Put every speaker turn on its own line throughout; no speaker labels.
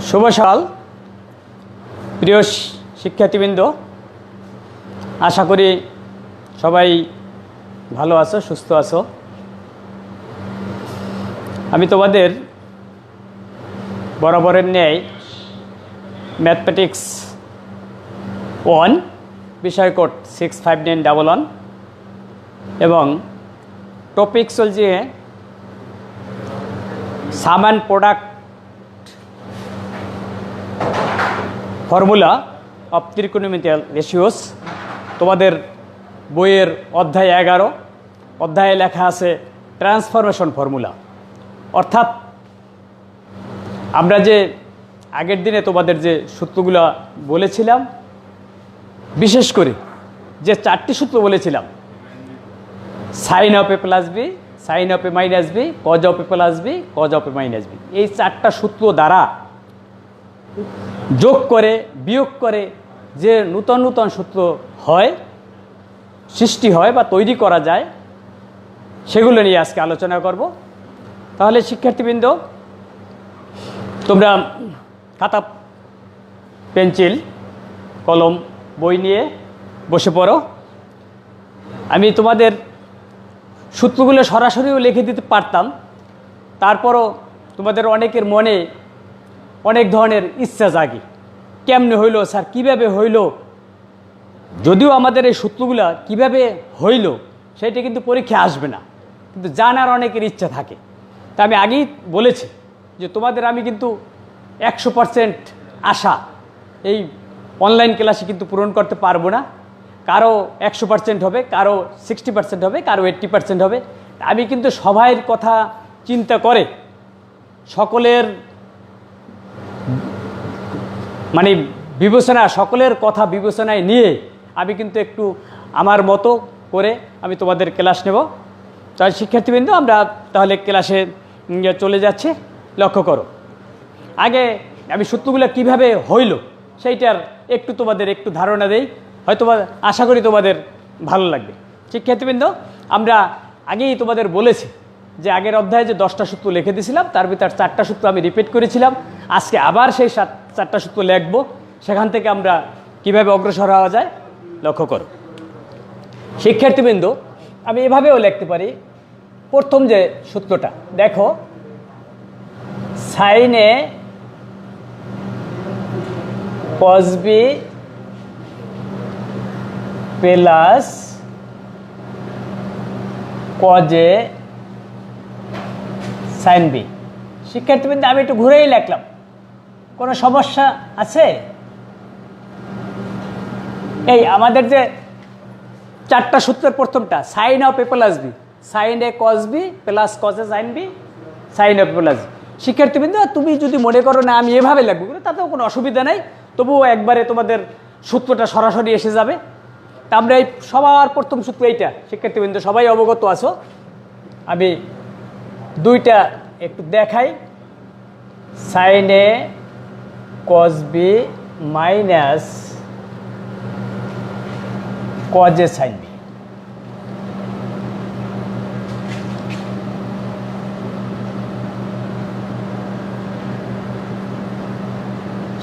শুভ সকাল প্রিয় শিক্ষার্থীবৃন্দ, আশা করি সবাই ভালো আছো, সুস্থ আছো। আমি তোমাদের বরাবরের ন্যায় ম্যাথমেটিক্স 1 বিষয় কোড 65911 এবং টপিক চলছে সাম অ্যান্ড প্রোডাক্ট ফর্মুলা অফ ত্রিকোণমিতিক রেশিওস। তোমাদের বইয়ের অধ্যায় 11 অধ্যায়ে লেখা আছে ট্রান্সফরমেশন ফর্মুলা। অর্থাৎ আমরা যে আগের দিনে তোমাদের যে সূত্রগুলো বলেছিলাম, বিশেষ করে যে 4টি সূত্র বলেছিলাম, sine of A plus B, sine of A minus B, cos of A plus B, cos of A minus B, এই 4টা সূত্র দ্বারা যোগ করে বিয়োগ করে যে নূতন নূতন সূত্র হয়, সৃষ্টি হয় বা তৈরি করা যায়, সেগুলো নিয়ে আজকে আলোচনা করব। তাহলে শিক্ষার্থীবৃন্দ, তোমরা খাতা পেন্সিল কলম বই নিয়ে বসে পড়ো। আমি তোমাদের সূত্রগুলো সরাসরিও লিখে দিতে পারতাম, তারপরও তোমাদের অনেকের মনে অনেক ধরনের ইচ্ছা জাগে, কেমনে হইল স্যার, কীভাবে হইল। যদিও আমাদের এই সূত্রগুলো কীভাবে হইল সেটা কিন্তু পরীক্ষা আসবে না, কিন্তু জানার অনেকের ইচ্ছা থাকে। তা আমি আগেই বলেছি যে তোমাদের আমি কিন্তু 100% আশা এই অনলাইন ক্লাসে কিন্তু পূরণ করতে পারবো না। কারো 100% হবে, কারো 60% হবে, কারো 80% হবে। আমি কিন্তু সবাইয়ের কথা চিন্তা করে, সকলের মানে বিবেচনা, সকলের কথা বিবেচনায় নিয়ে আমি কিন্তু একটু আমার মতো করে আমি তোমাদের ক্লাস নেব। তাই শিক্ষার্থীবৃন্দ, আমরা তাহলে ক্লাসে চলে যাচ্ছি। লক্ষ্য করো, আগে আমি সূত্রগুলো কীভাবে হইল সেইটার একটু তোমাদের একটু ধারণা দেই, হয়তো আশা করি তোমাদের ভালো লাগবে। শিক্ষার্থীবৃন্দ, আমরা আগেই তোমাদের বলেছি যে আগের অধ্যায়ে যে 10টা সূত্র লিখে দিয়েছিলাম, তার ভিতর 4টা সূত্র আমি রিপিট করেছিলাম। আজকে আবার সেই 4টা সূত্র লিখব, সেখান থেকে আমরা কিভাবে অগ্রসর হওয়া যায় লক্ষ্য করো। শিক্ষার্থীবৃন্দ, আমি এভাবেও লিখতে পারি। প্রথম যে সূত্রটা দেখো, sine A cos B plus cos A sine B. শিক্ষার্থীবৃন্দ, আমি একটু ঘুরেই লিখলাম, কোনো সমস্যা আছে? এই আমাদের যে 4টা সূত্রের প্রথমটা sine of A plus B, sine A cos B plus cos A sine B, sine of A plus B. শিক্ষার্থীবৃন্দ, তুমি যদি মনে করো না আমি এভাবে লিখবো, তাতেও কোনো অসুবিধা নাই, তবুও একবারে তোমাদের সূত্রটা সরাসরি এসে যাবে। তা আমরা এই সবার প্রথম সূত্র এইটা, শিক্ষার্থীবৃন্দ সবাই অবগত আছো। আমি দুইটা একটু দেখাই, sine A cos B minus cos A sine B.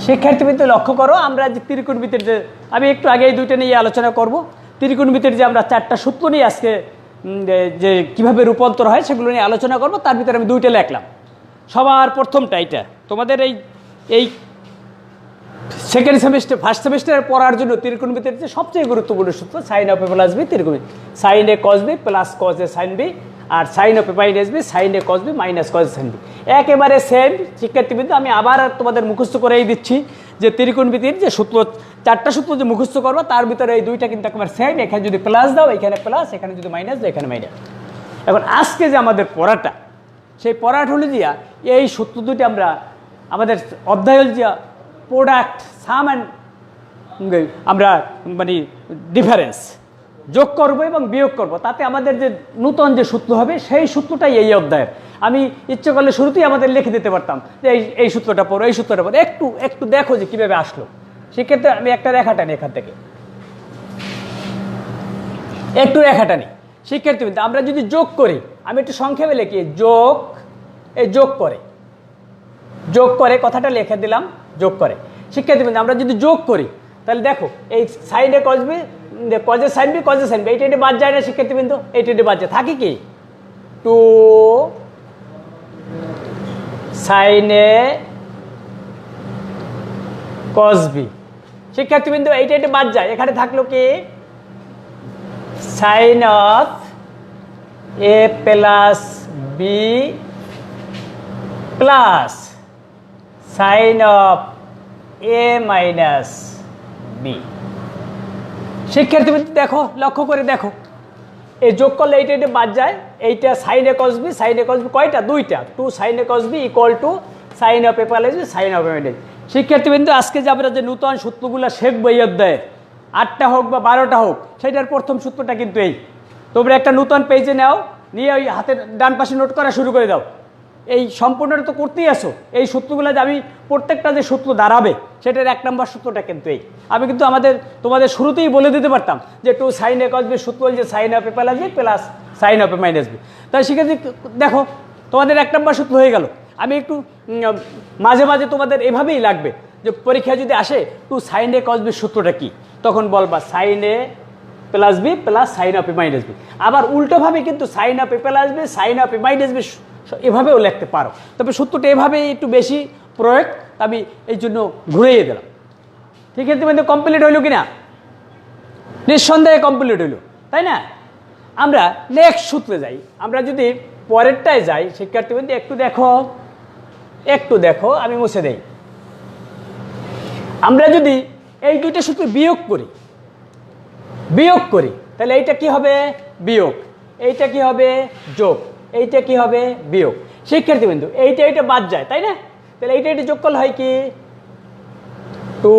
শিক্ষার্থীবৃন্দ লক্ষ্য করো, আমরা যে ত্রিকোণমিতির যে আমি একটু আগে এই দুইটা নিয়ে আলোচনা করব। ত্রিকোণমিতির যে আমরা 4টা সূত্র নিয়ে আজকে যে কিভাবে রূপান্তর হয় সেগুলো নিয়ে আলোচনা করব। তার ভিতরে আমি দুইটা লিখলাম। সবার প্রথমটা এইটা তোমাদের এই সেকেন্ড সেমিস্টার ফার্স্ট সেমিস্টারে পড়ার জন্য ত্রিকোণমিতির যে সবচেয়ে গুরুত্বপূর্ণ সূত্র sine of A plus B ত্রিকোণমিতি, sine A cos B plus cos A sine B, আর sine of A minus B, sine A cos B minus cos A sine B. একেবারে সেম। শিক্ষার্থীবৃন্দ, আমি আবার তোমাদের মুখস্থ করেই দিচ্ছি যে ত্রিকোণমিতির যে সূত্র 4টা সূত্র যে মুখস্থ করবো, তার ভিতরে এই দুইটা কিন্তু একেবারে সেম। এখানে যদি প্লাস দাও এখানে প্লাস, এখানে যদি মাইনাস দাও এখানে মাইনাস। এখন আজকে যে আমাদের পড়াটা, সেই পড়াটা হলো যে এই সূত্র দুটি আমরা আমাদের অধ্যায় যে প্রোডাক্ট সাম অ্যান্ড আমরা মানে ডিফারেন্স যোগ করব এবং বিয়োগ করব, তাতে আমাদের যে নূতন যে সূত্র হবে সেই সূত্রটাই এই অধ্যায়ের। আমি ইচ্ছে করলে শুরুতেই আমাদের লিখে দিতে পারতাম যে এই সূত্রটা পড়ো, এই সূত্রটা পড়ো। একটু দেখো যে কীভাবে আসলো। সেক্ষেত্রে আমি একটা রেখা টানি, এখান থেকে একটু রেখা টানি। শিক্ষার্থীবৃন্দ, আমরা যদি যোগ করি, আমি একটু সংক্ষেপে লিখি, যোগ এই যোগ করে যোগ করে, কথাটা লিখে দিলাম, যোগ করে। শিক্ষার্থীবৃন্দ আমরা যদি যোগ করি তাহলে দেখো এই সাইনে cause B, কজে sine B, কজে sine B, এইটা বাদ যায় না শিক্ষার্থীবৃন্দ, এইটা বাদ যায়, থাকে কি 2 সাইনে কজ বি। শিক্ষার্থীবৃন্দ এইটা বাদ যায়, এখানে থাকলো কি sine of A plus B plus sine of A minus B. শিক্ষার্থীবৃন্দ দেখো, লক্ষ্য করে দেখো, এই যোগ করলে এইটা বাদ যায়, এইটা sine A cos B, sine A cos B কয়টা, দুইটা, 2 sine A cos B equal to sine of A plus B sine of A minus. শিক্ষার্থীবৃন্দ আজকে যে আমরা যে নূতন সূত্রগুলো শিখবো এই অধ্যায়ে, 8টা হোক বা 12টা হোক, সেটার প্রথম সূত্রটা কিন্তু এই। তোমরা একটা নূতন পেজে নাও, নিয়ে ওই হাতের ডান পাশে নোট করা শুরু করে দাও। এই সম্পূর্ণটা তো করতেই আসো, এই সূত্রগুলো যে আমি প্রত্যেকটা যে সূত্র দাঁড়াবে সেটার 1 নম্বর সূত্রটা কিন্তু এই। আমি কিন্তু তোমাদের শুরুতেই বলে দিতে পারতাম যে 2 সাইন এ কস বি সূত্র হচ্ছে sine of A plus B plus sine of A minus B. তাই শিক্ষার্থী দেখো তোমাদের 1 নম্বর সূত্র হয়ে গেল। আমি একটু মাঝে মাঝে তোমাদের এভাবেই লাগবে যে পরীক্ষা যদি আসে 2 সাইন এ কস বি সূত্রটা কি, তখন বলবা sine A plus B plus sine of A minus B. আবার উল্টোভাবে কিন্তু sine of A plus B sine of A minus B এভাবেও লিখতে পারো, তবে সূত্রটা এভাবেই একটু বেশি প্রয়োগ, আমি এই জন্য ঘুরিয়ে দিলাম। ঠিক আছে, কিন্তু কমপ্লিট হইল কিনা? নিঃসন্দেহে কমপ্লিট হইল, তাই না? আমরা নেক্সট সূত্রে যাই। আমরা যদি পরেরটায় যাই শিক্ষার্থীবৃন্দ একটু দেখো, আমি মুছে দেই। আমরা যদি এই দুইটা সূত্র বিয়োগ করি তাহলে এইটা কি হবে বিয়োগ, এইটা কি হবে যোগ, এইটা কি হবে বিয়োগ। শিক্ষার্থীবৃন্দ এইটা বাদ যায়, তাই না? তাহলে এইটা যোগ করলে হয় কি 2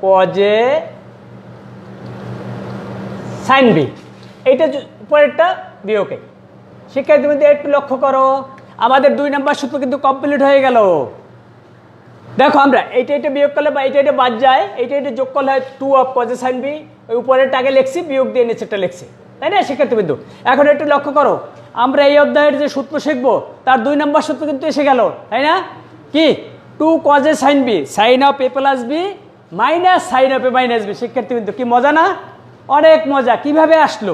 কজে সাইন বি, এইটা পরেরটা বিয়োগে। শিক্ষার্থীবৃন্দ একটু লক্ষ্য করো, আমাদের 2 নম্বর সূত্র কিন্তু কমপ্লিট হয়ে গেল। দেখো আমরা এইটা বিয়োগ করলে বা এইটা বাদ যায়, এইটা যোগ করলে হয় 2 অফ কজে সাইন বি, ওই উপরেরটা আগে লিখছি, বিয়োগ দিয়ে নিচেরটা লিখছি, তাই না শিক্ষার্থীবৃন্দ? এখন একটু লক্ষ্য করো, আমরা এই অধ্যায়ের যে সূত্র শিখবো তার 2 নম্বর সূত্র কিন্তু এসে গেল, তাই না? কি 2 cos A sine B sine of A plus B minus sine of A minus B. শিক্ষার্থীবৃন্দ কি মজা না? অনেক মজা। কিভাবে আসলো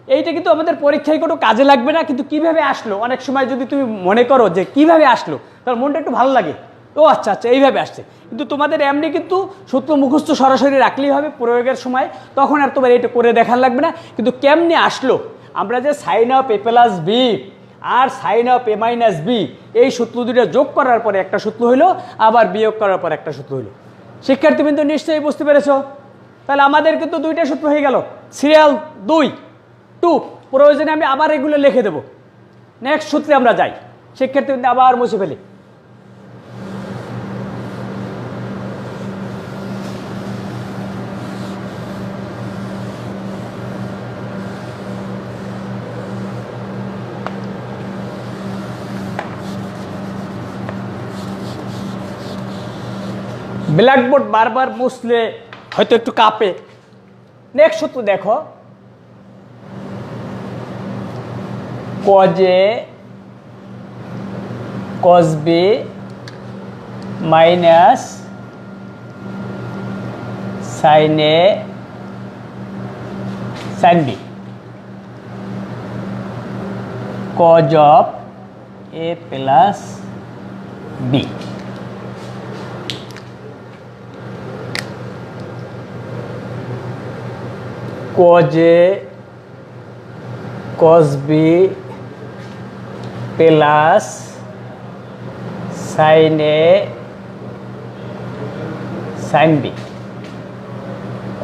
এইটা কিন্তু আমাদের পরীক্ষায় কোনো কাজে লাগবে না, কিন্তু কিভাবে আসলো অনেক সময় যদি তুমি মনে করো যে কিভাবে আসলো, তাহলে মনটা একটু ভালো লাগে। ও আচ্ছা এইভাবে আসছে। কিন্তু তোমাদের এমনি কিন্তু সূত্র মুখস্থ সরাসরি রাখলেই হবে প্রয়োগের সময়, তখন আর তোমার এটা করে দেখার লাগবে না। কিন্তু কেমনি আসলো, আমরা যে sine of A plus B আর sine of A minus B এই সূত্র দুটো যোগ করার পরে একটা সূত্র হইলো, আবার বিয়োগ করার পর একটা সূত্র হইলো। শিক্ষার্থীবৃন্দ নিশ্চয়ই বুঝতে পেরেছ? তাহলে আমাদের কিন্তু 2টা সূত্র হয়ে গেল, সিরিয়াল 2 প্রয়োজনে আমি আবার এগুলো লিখে দেবো। নেক্সট সূত্রে আমরা যাই শিক্ষার্থীবৃন্দ, আবার মুছে ফেলি। ব্ল্যাকবোর্ড বারবার মুছলে হয়তো একটু কাঁপে। নেক্সট সূত্র দেখো, cos A cos B minus sine A sine B cos of A plus B. Cos A cos B plus sine A sine B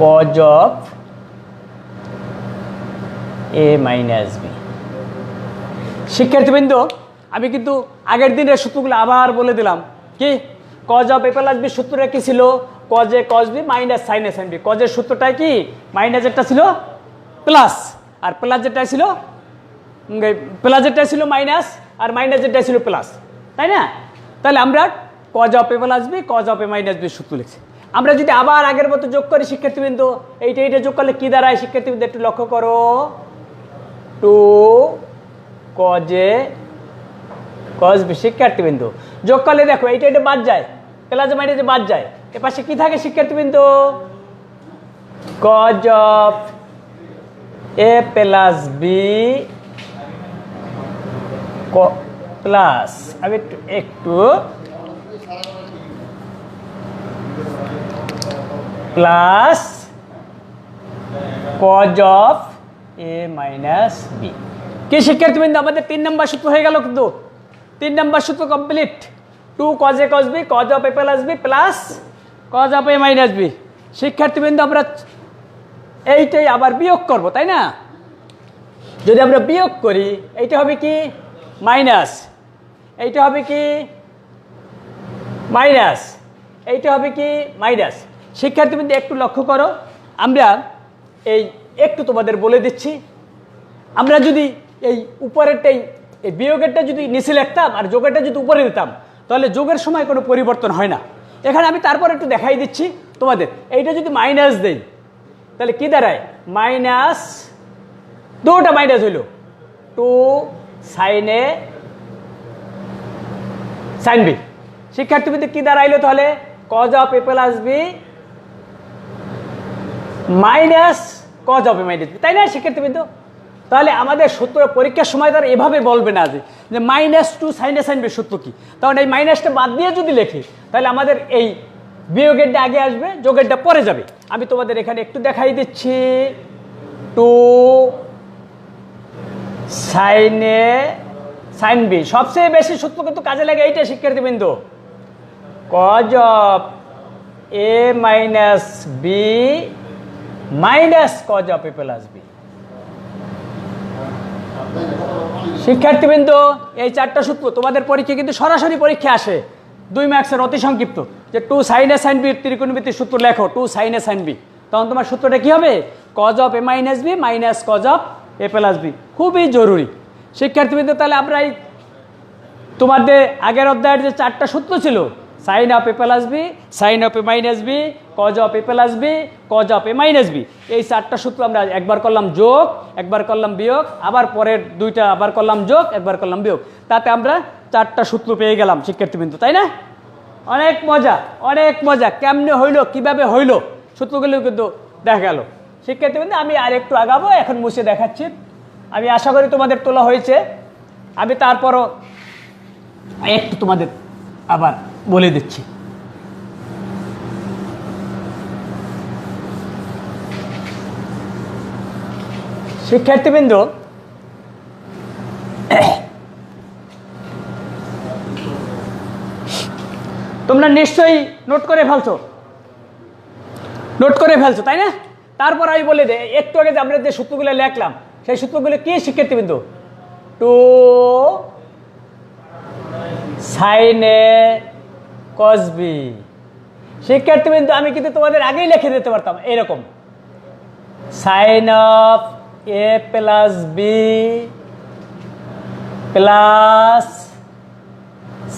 cos of A minus B. শিক্ষার্থীবৃন্দ আমি কিন্তু আগের দিনের সূত্রগুলো আবার বলে দিলাম। কি cos of A plus B সূত্রটা কি ছিল? Cos A cos B minus sine A sine B. কজের সূত্রটা কি? মাইনাসেরটা ছিল প্লাস, আর প্লাসেরটা ছিল মাইনাস, আর মাইনাসেরটা ছিল প্লাস, তাই না? তাহলে আমরা cos of A plus B cos of A minus B সূত্র লিখছি। আমরা যদি আবার আগের মতো যোগ করি শিক্ষার্থীবৃন্দ, এইটা যোগ করলে কি দাঁড়ায় শিক্ষার্থীবৃন্দ একটু লক্ষ্য করো, 2 কজে কজ বি। শিক্ষার্থীবৃন্দ যোগ করলে দেখো এইটা এটা বাদ যায়, প্লাস মাইনাসে বাদ যায়, এ পাশে কি থাকে শিক্ষার্থীবৃন্দ? Cos of A plus B plus, আমি একটু plus cos of A minus B. কি শিক্ষার্থীবৃন্দ আমাদের 3 নম্বর সূত্র হয়ে গেল, কিন্তু 3 নম্বর সূত্র complete. 2 cos A cos B cos of A plus B plus cos of A minus B. শিক্ষার্থীবৃন্দ আমরা এইটাই আবার বিয়োগ করব, তাই না? যদি আমরা বিয়োগ করি এইটা হবে কি মাইনাস, এইটা হবে কি মাইনাস, এইটা হবে কি মাইনাস। শিক্ষার্থীবৃন্দ একটু লক্ষ্য করো, আমরা এই একটু তোমাদের বলে দিচ্ছি, আমরা যদি এই উপরেরটাই এই বিয়োগেরটা যদি নিচে লিখতাম আর যোগেরটা যদি উপরে দিতাম তাহলে যোগের সময় কোনো পরিবর্তন হয় না। এখানে আমি তারপর একটু দেখাই দিচ্ছি তোমাদের, এইটা যদি মাইনাস দেই তাহলে কি দাঁড়ায়? মাইনাস, দুটা মাইনাস হইল, 2 সাইন এ সাইন বি। শিক্ষার্থীবৃন্দ কি দাঁড়াইলো তাহলে? Cos of A plus B minus cos of A minus B, তাই না শিক্ষার্থীবৃন্দ? তাহলে আমাদের সূত্র পরীক্ষার সময় তার এভাবে বলবে না যে -2 সাইন এ সাইন বি সূত্র কি, কারণ এই মাইনাসটা বাদ দিয়ে যদি লেখি তাহলে আমাদের এই বিয়োগেরটা আগে আসবে, যোগেরটা পরে যাবে। আমি তোমাদের এখানে একটু দেখাই দিচ্ছি, 2 সাইন এ সাইন বি, সবচেয়ে বেশি সূত্র কিন্তু কাজে লাগে এইটা শিক্ষার্থীবৃন্দ, cos of A minus B minus cos of A plus B. শিক্ষার্থীবৃন্দ এই 4টা সূত্র তোমাদের পরীক্ষা কিন্তু সরাসরি পরীক্ষা আসে 2 মার্কসের অতি সংক্ষিপ্ত, যে 2 সাইন এ সাইন বি ত্রিকোণমিতির সূত্র লেখো, 2 সাইন এ সাইন বি, তখন তোমার সূত্রটা কি হবে? Cos of A minus B minus cos of A plus B. খুবই জরুরি শিক্ষার্থীবৃন্দ। তাহলে আমরা এই তোমাদের আগের অধ্যায়ের যে 4টা সূত্র ছিল, sine of A plus B, sine of A minus B, cos of A plus B, cos of A minus B, এই 4টা সূত্র আমরা একবার করলাম যোগ, একবার করলাম বিয়োগ, আবার পরের 2টা আবার করলাম যোগ, একবার করলাম বিয়োগ, তাতে আমরা 4টা সূত্র পেয়ে গেলাম শিক্ষার্থীবৃন্দ, তাই না? অনেক মজা, অনেক মজা। কেমনে হইলো, কিভাবে হইলো, সূত্রগুলো কিন্তু দেখা গেল শিক্ষার্থীবৃন্দ। আমি আর একটু আগাবো, এখন মুছে দেখাচ্ছি। আমি আশা করি তোমাদের তোলা হয়েছে। আমি তারপরও একটু তোমাদের আবার বলে দিচ্ছি। শিক্ষার্থীবৃন্দ তোমরা নিশ্চয়ই নোট করে ফেলছো, তাই না? তারপর আমি বলে দে, একটু আগে যে আমরা যে সূত্রগুলো লিখলাম সেই সূত্রগুলো কি শিক্ষার্থীবৃন্দ? 2 সাইন এ কস বি। শিক্ষার্থীবৃন্দ আমি কিন্তু তোমাদের আগেই লিখে দিতে পারতাম এরকম, sine of A plus B plus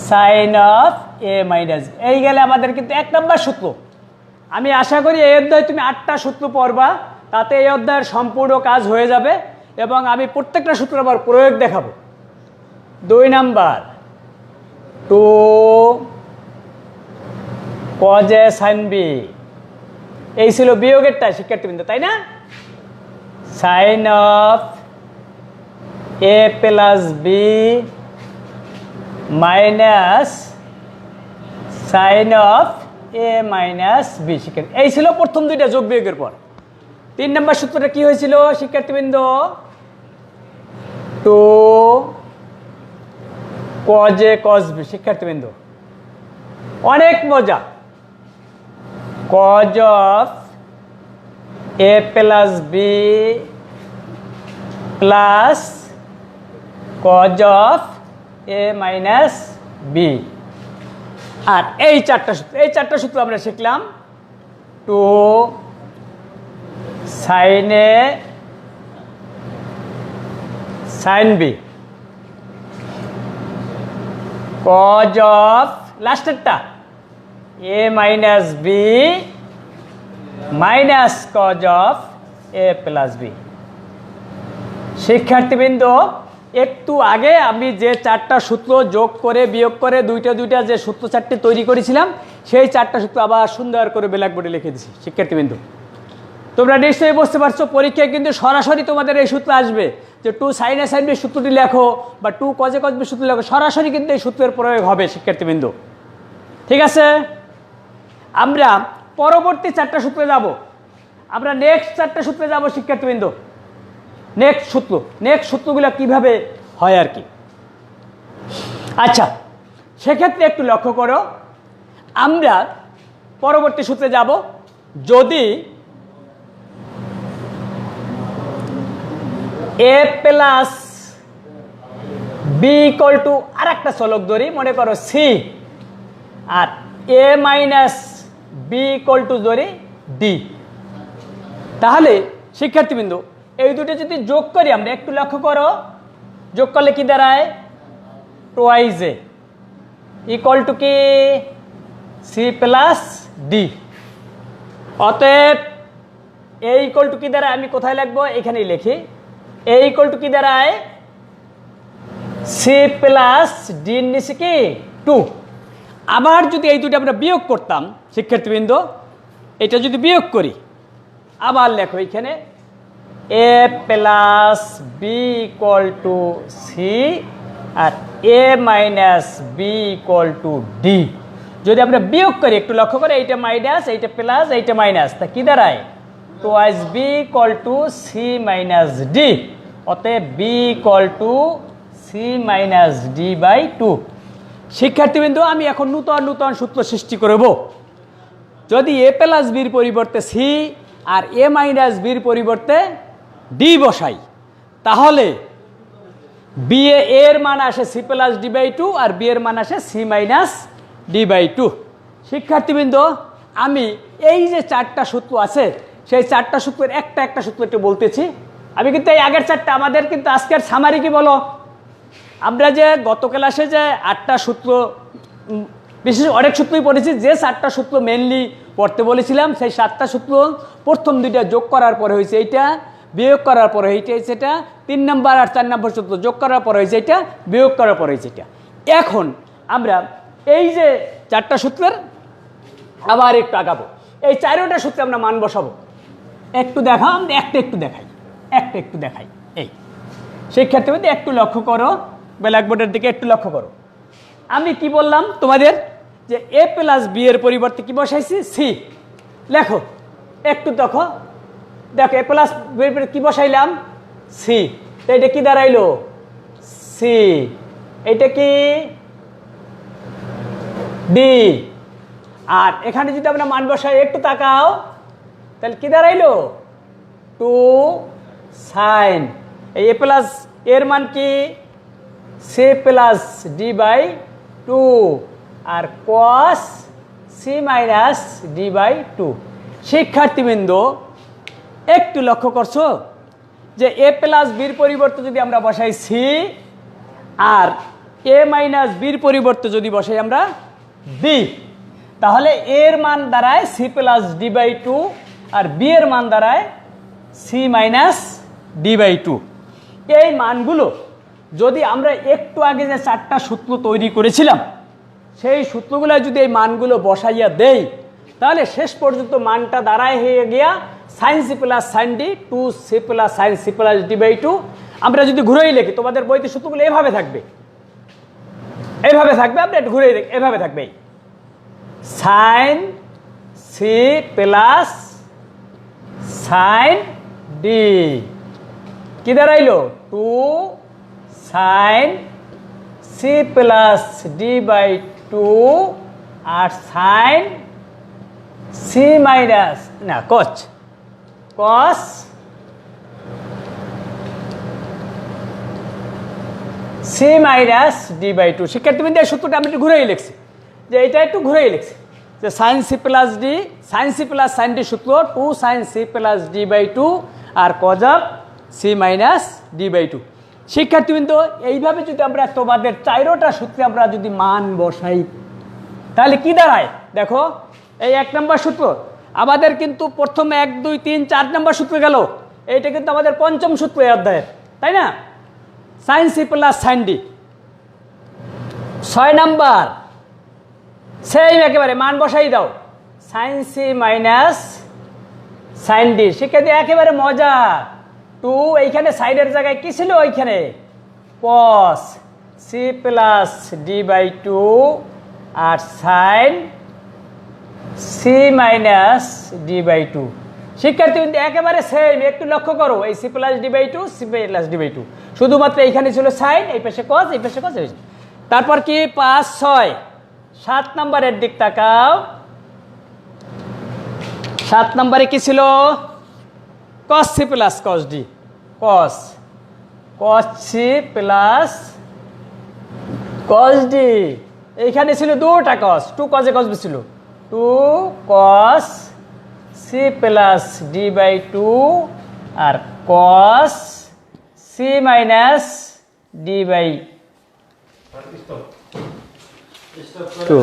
sine of A minus, এই গেলে আমাদের কিন্তু 1 নম্বর সূত্র। আমি আশা করি এই অধ্যায়ে তুমি 8টা সূত্র পড়বা, তাতে এই অধ্যায়ের সম্পূর্ণ কাজ হয়ে যাবে এবং আমি প্রত্যেকটা সূত্র আবার প্রয়োগ দেখাবো। 2 number 2 cos A sine B, এই ছিল বিয়োগেরটা শিক্ষার্থীবৃন্দ, তাই না? Sine of A plus B minus sine of A minus B. শিক্ষার্থী এই ছিল প্রথম 2টা যোগ বিয়োগের পর। 3 নম্বর সূত্রটা কি হয়েছিল শিক্ষার্থীবৃন্দ? 2 কজ এ কস বি। শিক্ষার্থীবৃন্দ অনেক মজা, cos of A plus B plus cos of A minus B. আর এই 4টা সূত্র আমরা শিখলাম, 2 sine A sine B, cos of লাস্টেরটা A minus B minus cos of A plus B. শিক্ষার্থীবৃন্দ একটু আগে আমি যে 4টা সূত্র যোগ করে বিয়োগ করে দুইটা যে সূত্র 4টি তৈরি করেছিলাম সেই 4টা সূত্র আবার সুন্দর করে ব্ল্যাকবোর্ডে লিখে দিছি শিক্ষার্থীবৃন্দ। তোমরা নিশ্চয়ই বুঝতে পারছো পরীক্ষায় কিন্তু সরাসরি তোমাদের এই সূত্র আসবে যে 2 sin A sin B সূত্রটি লেখো বা 2 cos A cos B সূত্র লেখো, সরাসরি কিন্তু এই সূত্রের প্রয়োগ হবে শিক্ষার্থীবৃন্দ। ঠিক আছে, আমরা পরবর্তী 4টা সূত্রে যাব, আমরা নেক্সট 4টা সূত্রে যাব শিক্ষার্থীবৃন্দ। নেক্সট সূত্রগুলো কিভাবে হয় আর কি। আচ্ছা, সেক্ষেত্রে একটু লক্ষ্য করো, আমরা পরবর্তী সূত্রে যাব যদি a plus B equal to আর একটা চলক ধরি, মনে করো সি, আর a minus B equal to ধরি ডি। তাহলে শিক্ষার্থীবৃন্দ এই দুটো যদি যোগ করি আমরা, একটু লক্ষ্য করো, যোগ করলে কি দাঁড়ায়, টুয়াইজ এ ইকুয়াল টু কি সি প্লাস ডি। অতএব এ ইকুয়াল টু কি দাঁড়ায়, আমি কোথায় লিখবো, এখানেই লিখি, এ ইকুয়াল টু কি দাঁড়ায়, সি প্লাস ডি নিচে কি 2। আবার যদি এই দুটো আমরা বিয়োগ করতাম শিক্ষার্থীবৃন্দ, এটা যদি বিয়োগ করি, আবার লেখো এখানে A plus B equal to C আর A minus B equal to D. যদি আমরা বিয়োগ করি, একটু লক্ষ্য করে, এইটা মাইনাস এইটা প্লাস এইটা মাইনাস, তা কি দাঁড়ায়, twice B equal to C minus D. অতএব B equal to C minus D by 2। শিক্ষার্থীবৃন্দ আমি এখন নূতন সূত্র সৃষ্টি করব। যদি এ প্লাস বির পরিবর্তে সি আর এ মাইনাস বির পরিবর্তে ডি বসাই, তাহলে বি এর মান আসে সি প্লাস ডি বাই 2 আর বি এর মান আসে সি মাইনাস ডি বাই 2। শিক্ষার্থীবৃন্দ আমি এই যে 4টা সূত্র আছে সেই 4টা সূত্রের একটা সূত্র একটু বলতেছি। আমি কিন্তু এই আগের 4টা, আমাদের কিন্তু আজকের সামারি কি বলো, আমরা যে গত ক্লাসে যে 8টা সূত্র, বিশেষ অনেক সূত্রই পড়েছি, যে 4টা সূত্র মেনলি পড়তে বলেছিলাম সেই 7টা সূত্র প্রথম 2টা যোগ করার পরে হয়েছে এইটা, বিয়োগ করার পরে হয়েছে এটা, 3 নম্বর আর 4 নম্বর সূত্র যোগ করার পরে হয়েছে এটা, বিয়োগ করার পরে হয়েছে এটা। এখন আমরা এই যে 4টা সূত্রের আবার একটু আগাবো, এই 4টা সূত্রে আমরা মান বসাবো। একটু দেখাও, আমরা একটু দেখাই। এই শিক্ষার্থীদের একটু লক্ষ্য করো, ব্ল্যাকবোর্ডের দিকে একটু লক্ষ্য করো। আমি কি বললাম তোমাদের, যে এ প্লাস বি এর পরিবর্তে কি বসাইছি, সি। লেখো, একটু দেখো, এ প্লাস বি এর কি বসাইলাম, সি। তো এটা কি দাঁড়াইলো, সি, এটা কি ডি। আর এখানে যদি আমরা মান বসাই, একটু তাকাও, তাহলে কি দাঁড়াইলো, 2 সাইন, এই এ প্লাস এর মান কি সি প্লাস ডি বাই 2 আর cos C minus D by 2। শিক্ষার্থীবৃন্দ একটু লক্ষ্য করছো যে এ প্লাস বির পরিবর্তে যদি আমরা বসাই সি আর এ মাইনাস বির পরিবর্তে যদি বসাই আমরা বি, তাহলে এর মান দাঁড়ায় সি প্লাস ডি বাই 2 আর বি এর মান দাঁড়ায় সি মাইনাস ডি বাই 2। এই মানগুলো যদি আমরা একটু আগে যে 4টা সূত্র তৈরি করেছিলাম সেই সূত্রগুলো যদি এই মানগুলো বসাইয়া দেই, তাহলে শেষ পর্যন্ত মানটা দাঁড়ায় হয়ে গিয়া sine C plus sine D 2 C plus sine C plus D by 2। আমরা যদি ঘুরেই লিখি, তোমাদের বইতে সূত্রগুলো এভাবে থাকবে, আমরা একটু ঘুরেই দেখি, এভাবে থাকবে, sine C plus sine D কি দাঁড়াইলো, 2 sine C plus D by 2 আর সাইন সি মাইনাস না cos C minus D by 2। শিক্ষার্থীবৃন্দ এই সূত্রটা আমি একটু ঘুরেই লিখছি, যে এটা একটু ঘুরেই লিখছি, যে sine C plus D, sine C plus sine D সূত্র 2 sine C plus D by 2 আর cos of C minus D by 2। শিক্ষার্থীবৃন্দ এইভাবে যদি আমরা তোমাদের 4টা সূত্রে আমরা যদি মান বসাই, তাহলে কি দাঁড়ায় দেখো, এই 1 নম্বর সূত্র আমাদের কিন্তু প্রথমে 1 2 3 4 নম্বর সূত্র গেল, এইটা কিন্তু আমাদের 5ম সূত্র এই অধ্যায়ের, তাই না? Sine C plus sine D. 6 number same একেবারে মান বসাই দাও, sine C minus sine D. শিক্ষার্থী একেবারে মজা। 2 এইখানে সাইডের জায়গায় কি ছিল, ওইখানে cos C plus D by 2 আর sine C minus D by 2। শিক্ষার্থী কিন্তু একেবারে সেম, একটু লক্ষ্য করো, এই C plus D by 2, C plus D by 2, শুধুমাত্র এইখানে ছিল সাইন, এই পাশে কস, এই পাশে কস। তারপর কি 5, 6, 7 নাম্বারের দিক তাকাও। 7 নাম্বারে কি ছিল, cos C plus cos D, cos C plus cos D. এইখানে ছিল 2টা কস, 2 কসে কস ছিল, 2 cos C plus D by 2 আর cos C minus D by 2।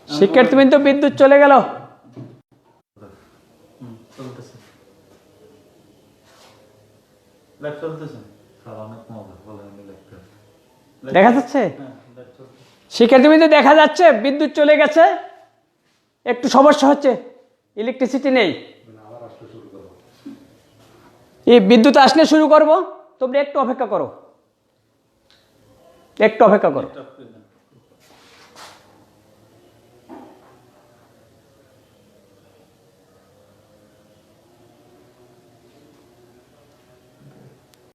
শিক্ষার্থী বিন্দু বিদ্যুৎ চলে গেল। দেখা যাচ্ছে শিক্ষার্থী বিন্দু, দেখা যাচ্ছে বিদ্যুৎ চলে গেছে, একটু সমস্যা হচ্ছে, ইলেকট্রিসিটি নেই। এই বিদ্যুৎ আসলে শুরু করব, তোমরা একটু অপেক্ষা করো, একটু অপেক্ষা করো।